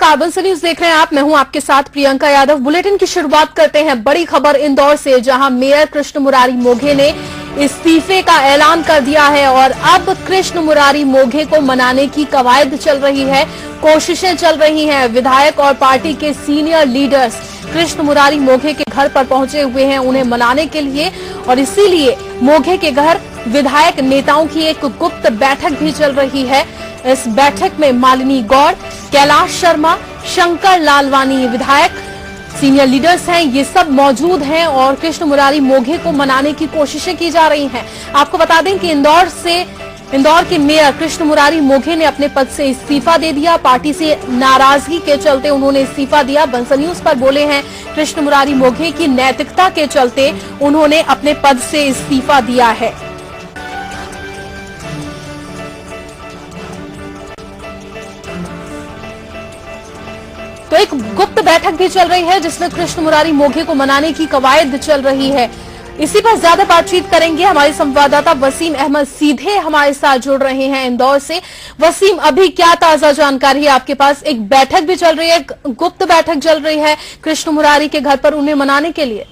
नमस्कार, बंसल न्यूज देख रहे हैं आप। मैं हूं आपके साथ प्रियंका यादव। बुलेटिन की शुरुआत करते हैं बड़ी खबर इंदौर से, जहां मेयर कृष्ण मुरारी मोघे ने इस्तीफे का ऐलान कर दिया है और अब कृष्ण मुरारी मोघे को मनाने की कवायद चल रही है, कोशिशें चल रही हैं। विधायक और पार्टी के सीनियर लीडर्स कृष्ण मुरारी मोघे के घर पर पहुंचे हुए हैं उन्हें मनाने के लिए, और इसीलिए मोघे के घर विधायक नेताओं की एक गुप्त बैठक भी चल रही है। इस बैठक में मालिनी गौड़, कैलाश शर्मा, शंकर लालवानी विधायक, सीनियर लीडर्स हैं, ये सब मौजूद हैं और कृष्ण मुरारी मोघे को मनाने की कोशिशें की जा रही हैं। आपको बता दें कि इंदौर के मेयर कृष्ण मुरारी मोघे ने अपने पद से इस्तीफा दे दिया। पार्टी से नाराजगी के चलते उन्होंने इस्तीफा दिया। बंसल न्यूज पर बोले हैं कृष्ण मुरारी मोघे की नैतिकता के चलते उन्होंने अपने पद से इस्तीफा दिया है। तो एक गुप्त बैठक भी चल रही है जिसमें कृष्ण मुरारी मोघे को मनाने की कवायद चल रही है। इसी पर ज्यादा बातचीत करेंगे। हमारे संवाददाता वसीम अहमद सीधे हमारे साथ जुड़ रहे हैं इंदौर से। वसीम, अभी क्या ताजा जानकारी है आपके पास? एक बैठक भी चल रही है, एक गुप्त बैठक चल रही है कृष्ण मुरारी के घर पर उन्हें मनाने के लिए।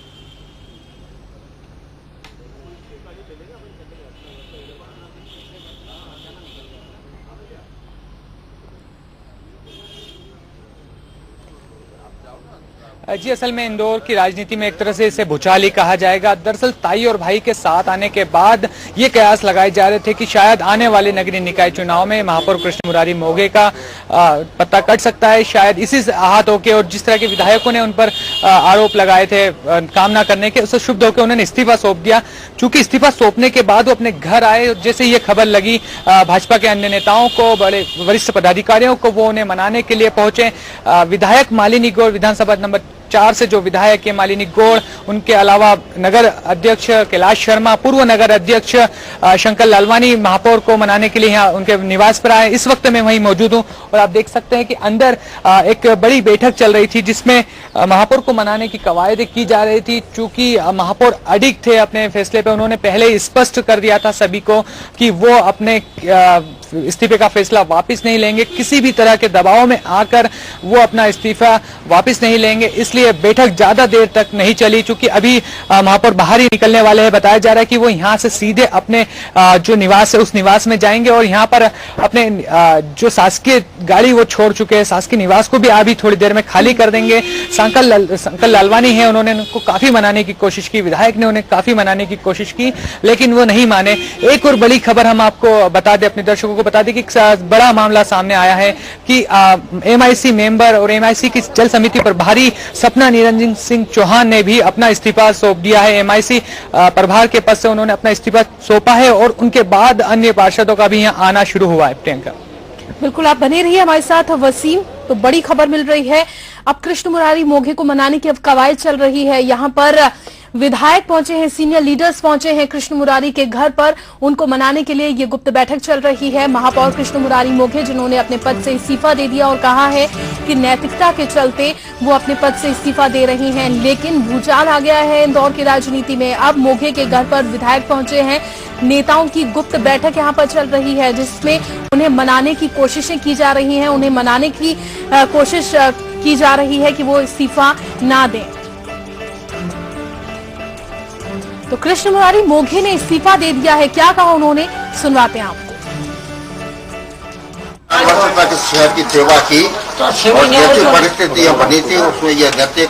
जी, असल में इंदौर की राजनीति में एक तरह से इसे भूचाल ही कहा जाएगा। दरअसल ताई और भाई के साथ आने के बाद ये कयास लगाए जा रहे थे कि शायद आने वाले नगरीय निकाय चुनाव में महापौर कृष्ण मुरारी मोघे का पत्ता कट सकता है, शायद इसी से आहत होकर, और जिस तरह के विधायकों ने उन पर आरोप लगाए थे काम न करने के, उससे क्षुब्ध होकर उन्होंने इस्तीफा सौंप दिया। चूंकि इस्तीफा सौंपने के बाद वो अपने घर आए, जैसे ये खबर लगी भाजपा के अन्य नेताओं को, बड़े वरिष्ठ पदाधिकारियों को, वो उन्हें मनाने के लिए पहुंचे। विधायक मालिनी गौड़, विधानसभा नंबर 4 से जो विधायक है मालिनी गौड़, उनके अलावा नगर अध्यक्ष कैलाश शर्मा, पूर्व नगर अध्यक्ष शंकर लालवानी महापौर को मनाने के लिए यहाँ उनके निवास पर आए। इस वक्त मैं वहीं मौजूद हूँ और आप देख सकते हैं कि अंदर एक बड़ी बैठक चल रही थी जिसमें महापौर को मनाने की कवायद की जा रही थी। चूंकि महापौर अडिग थे अपने फैसले पे, उन्होंने पहले ही स्पष्ट कर दिया था सभी को कि वो अपने इस्तीफे का फैसला वापस नहीं लेंगे, किसी भी तरह के दबाव में आकर वो अपना इस्तीफा वापस नहीं लेंगे। इसलिए बैठक ज्यादा देर तक नहीं चली। चूंकि अभी महापौर बाहर ही निकलने वाले हैं, बताया जा रहा है कि वो यहाँ से सीधे अपने जो निवास है उस निवास में जाएंगे और यहाँ पर अपने जो शासकीय गाड़ी वो छोड़ चुके हैं, शासकीय निवास को भी अभी थोड़ी देर में खाली कर देंगे। शंकर लालवानी है, उन्होंने उनको काफी मनाने की कोशिश की, विधायक ने उन्हें काफी मनाने की कोशिश की, लेकिन वो नहीं माने। एक और बड़ी खबर हम आपको बता दें, अपने दर्शकों को बता दें कि बड़ा मामला सामने आया है कि एमआईसी मेंबर और एमआईसी की जल समिति प्रभारी सपना निरंजन सिंह चौहान ने भी अपना इस्तीफा सौंप दिया है। एमआईसी प्रभार के पद से उन्होंने अपना इस्तीफा सौंपा है और उनके बाद अन्य पार्षदों का भी यहाँ आना शुरू हुआ है। प्रियंका, बिल्कुल आप बने रहिए हमारे साथ। वसीम, तो बड़ी खबर मिल रही है, अब कृष्ण मुरारी मोघे को मनाने की कवायद चल रही है। यहाँ पर विधायक पहुंचे हैं, सीनियर लीडर्स पहुंचे हैं कृष्ण मुरारी के घर पर, उनको मनाने के लिए ये गुप्त बैठक चल रही है। महापौर कृष्ण मुरारी मोघे जिन्होंने अपने पद से इस्तीफा दे दिया और कहा है कि नैतिकता के चलते वो अपने पद से इस्तीफा दे रही हैं, लेकिन भूचाल आ गया है इंदौर की राजनीति में। अब मोघे के घर पर विधायक पहुंचे हैं, नेताओं की गुप्त बैठक यहाँ पर चल रही है जिसमें उन्हें मनाने की कोशिशें की जा रही हैं, उन्हें मनाने की कोशिश की जा रही है कि वो इस्तीफा ना दें। तो कृष्ण मुरारी मोघे ने इस्तीफा दे दिया है, क्या कहा उन्होंने, सुनवाते हैं आपको। शहर की सेवा की और जैसी परिस्थितियां बनी थी उसमें यह नैतिक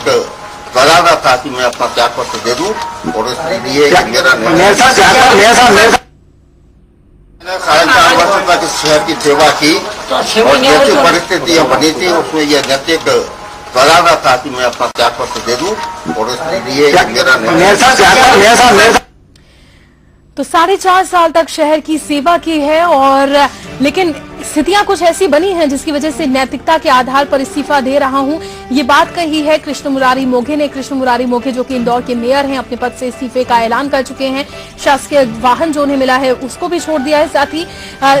करारा था कि मैं अपना त्यागपत्र दे दूं, और इसलिए मेरा मैंने 4.5 वर्ष तक इस शहर की सेवा की और जैसी परिस्थितियां बनी थी उसमें यह नैतिक करारा था कि मैं अपना त्यागपत्र दे दूं, और इसलिए मेरा तो 4.5 साल तक शहर की सेवा की है, और लेकिन स्थितियां कुछ ऐसी बनी हैं जिसकी वजह से नैतिकता के आधार पर इस्तीफा दे रहा हूं, ये बात कही है कृष्ण मुरारी मोघे ने। कृष्ण मुरारी मोघे जो कि इंदौर के मेयर हैं, अपने पद से इस्तीफे का ऐलान कर चुके हैं। शासकीय वाहन जो उन्हें मिला है उसको भी छोड़ दिया है, साथ ही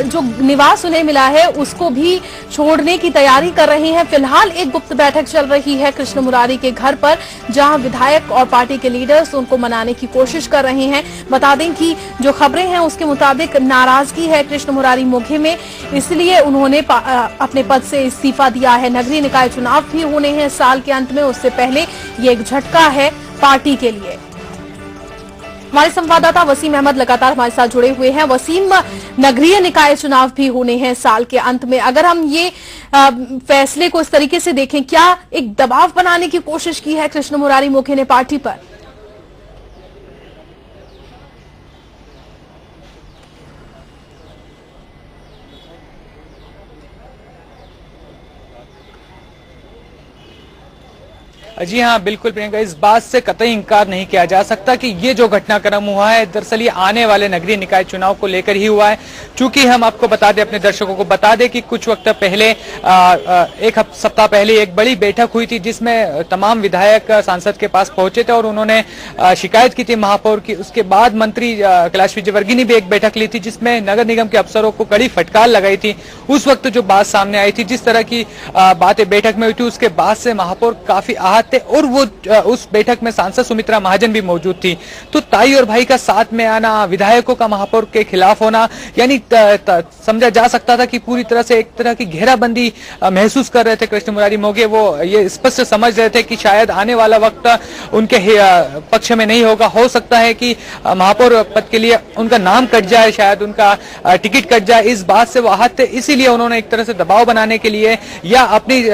जो निवास उन्हें मिला है उसको भी छोड़ने की तैयारी कर रहे हैं। फिलहाल एक गुप्त बैठक चल रही है कृष्ण मुरारी के घर पर, जहां विधायक और पार्टी के लीडर्स उनको मनाने की कोशिश कर रहे हैं। बता दें कि जो खबरें हैं उसके मुताबिक नाराजगी है कृष्ण मुरारी मोघे में, इस इसलिए उन्होंने अपने पद से इस्तीफा दिया है। नगरीय निकाय चुनाव भी होने हैं साल के अंत में, उससे पहले ये एक झटका है पार्टी के लिए। हमारे संवाददाता वसीम अहमद लगातार हमारे साथ जुड़े हुए हैं। वसीम, नगरीय निकाय चुनाव भी होने हैं साल के अंत में, अगर हम ये फैसले को इस तरीके से देखें, क्या एक दबाव बनाने की कोशिश की है कृष्ण मुरारी मोघे ने पार्टी पर? जी हाँ, बिल्कुल प्रियंका, इस बात से कतई इंकार नहीं किया जा सकता कि ये जो घटनाक्रम हुआ है दरअसल ये आने वाले नगरीय निकाय चुनाव को लेकर ही हुआ है। चूंकि हम आपको बता दें, अपने दर्शकों को बता दें कि कुछ वक्त पहले एक सप्ताह पहले एक बड़ी बैठक हुई थी जिसमें तमाम विधायक सांसद के पास पहुंचे थे और उन्होंने शिकायत की थी महापौर की। उसके बाद मंत्री कैलाश विजयवर्गीय ने भी एक बैठक ली थी जिसमें नगर निगम के अफसरों को कड़ी फटकार लगाई थी। उस वक्त जो बात सामने आई थी, जिस तरह की बातें बैठक में हुई थी, उसके बाद से महापौर काफी आहत थे और वो उस बैठक में सांसद सुमित्रा महाजन भी मौजूद थी। तो ताई और भाई का साथ में आना, विधायकों का महापौर के खिलाफ होना, यानी समझा जा सकता था कि पूरी तरह से एक तरह की घेराबंदी महसूस कर रहे थे कृष्ण मुरारी मोघे। वो ये स्पष्ट समझ रहे थे कि शायद आने वाला वक्त उनके पक्ष में नहीं होगा। हो सकता है कि महापौर पद के लिए उनका नाम कट जाए, शायद उनका टिकट कट जाए। इस बात से वो आहत थे, इसीलिए उन्होंने एक तरह से दबाव बनाने के लिए या अपनी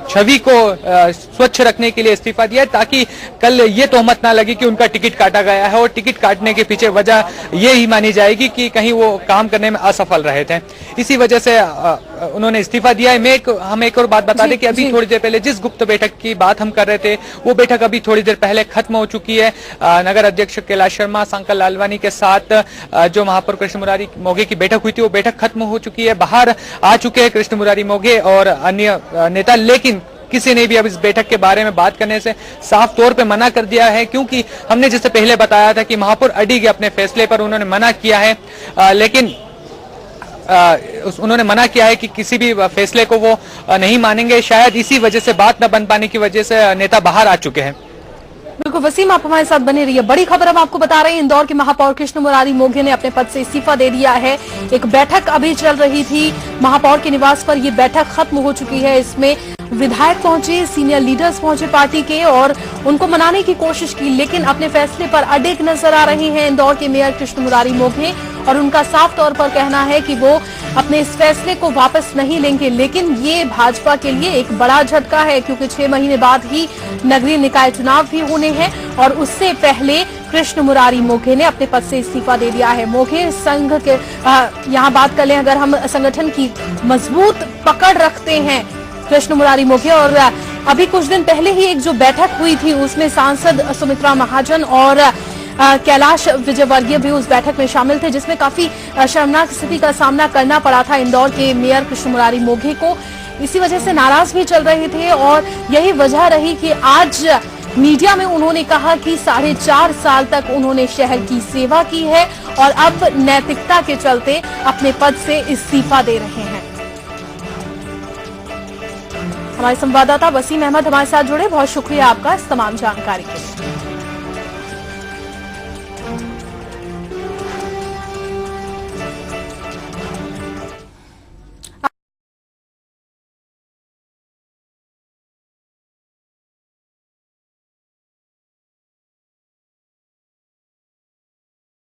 छवि को स्वच्छ रखने के लिए इस्तीफा दिया ताकि कल ये तोहमत ना लगे कि उनका टिकट काटा गया है और टिकट काटने के पीछे वजह ये ही मानी जाएगी कि कहीं वो काम करने में असफल रहे थे। इसी वजह से उन्होंने इस्तीफा दिया है। हम एक और बात बता दें कि अभी थोड़ी देर पहले जिस गुप्त बैठक की बात हम कर रहे थे, वो बैठक अभी थोड़ी देर पहले खत्म हो चुकी है। नगर अध्यक्ष कैलाश शर्मा, सांकल लालवानी के साथ जो महापौर कृष्ण मुरारी मोघे की बैठक हुई थी, वो बैठक खत्म हो चुकी है। बाहर आ चुके हैं कृष्ण मुरारी मोघे और अन्य नेता, लेकिन किसी ने भी अब इस बैठक के बारे में बात करने से साफ तौर पे मना कर दिया है, क्योंकि हमने जैसे पहले बताया था कि महापौर अडिग अपने फैसले पर, उन्होंने मना किया है। लेकिन उन्होंने मना किया है कि किसी भी फैसले को वो नहीं मानेंगे। शायद इसी वजह से बात न बन पाने की वजह से नेता बाहर आ चुके हैं। बिल्कुल वसीम, आप हमारे साथ बने रहिए। बड़ी खबर हम आपको बता रहे हैं, इंदौर के महापौर कृष्ण मुरारी मोघे ने अपने पद से इस्तीफा दे दिया है। एक बैठक अभी चल रही थी महापौर के निवास पर, ये बैठक खत्म हो चुकी है। इसमें विधायक पहुंचे, सीनियर लीडर्स पहुंचे पार्टी के और उनको मनाने की कोशिश की, लेकिन अपने फैसले पर अडिग नजर आ रहे हैं इंदौर के मेयर कृष्ण मुरारी मोघे और उनका साफ तौर पर कहना है कि वो अपने इस फैसले को वापस नहीं लेंगे। लेकिन ये भाजपा के लिए एक बड़ा झटका है, क्योंकि 6 महीने बाद ही नगरीय निकाय चुनाव भी होने हैं और उससे पहले कृष्ण मुरारी मोघे ने अपने पद से इस्तीफा दे दिया है। मोघे संघ के यहाँ बात कर लें, अगर हम संगठन की मजबूत पकड़ रखते हैं कृष्ण मुरारी मोघे, और अभी कुछ दिन पहले ही एक जो बैठक हुई थी उसमें सांसद सुमित्रा महाजन और कैलाश विजयवर्गीय भी उस बैठक में शामिल थे, जिसमें काफी शर्मनाक स्थिति का सामना करना पड़ा था इंदौर के मेयर कृष्ण मुरारी मोघे को। इसी वजह से नाराज भी चल रहे थे और यही वजह रही कि आज मीडिया में उन्होंने कहा कि 4.5 साल तक उन्होंने शहर की सेवा की है और अब नैतिकता के चलते अपने पद से इस्तीफा दे रहे हैं। हमारे संवाददाता वसीम अहमद हमारे साथ जुड़े, बहुत शुक्रिया आपका इस तमाम जानकारी के लिए।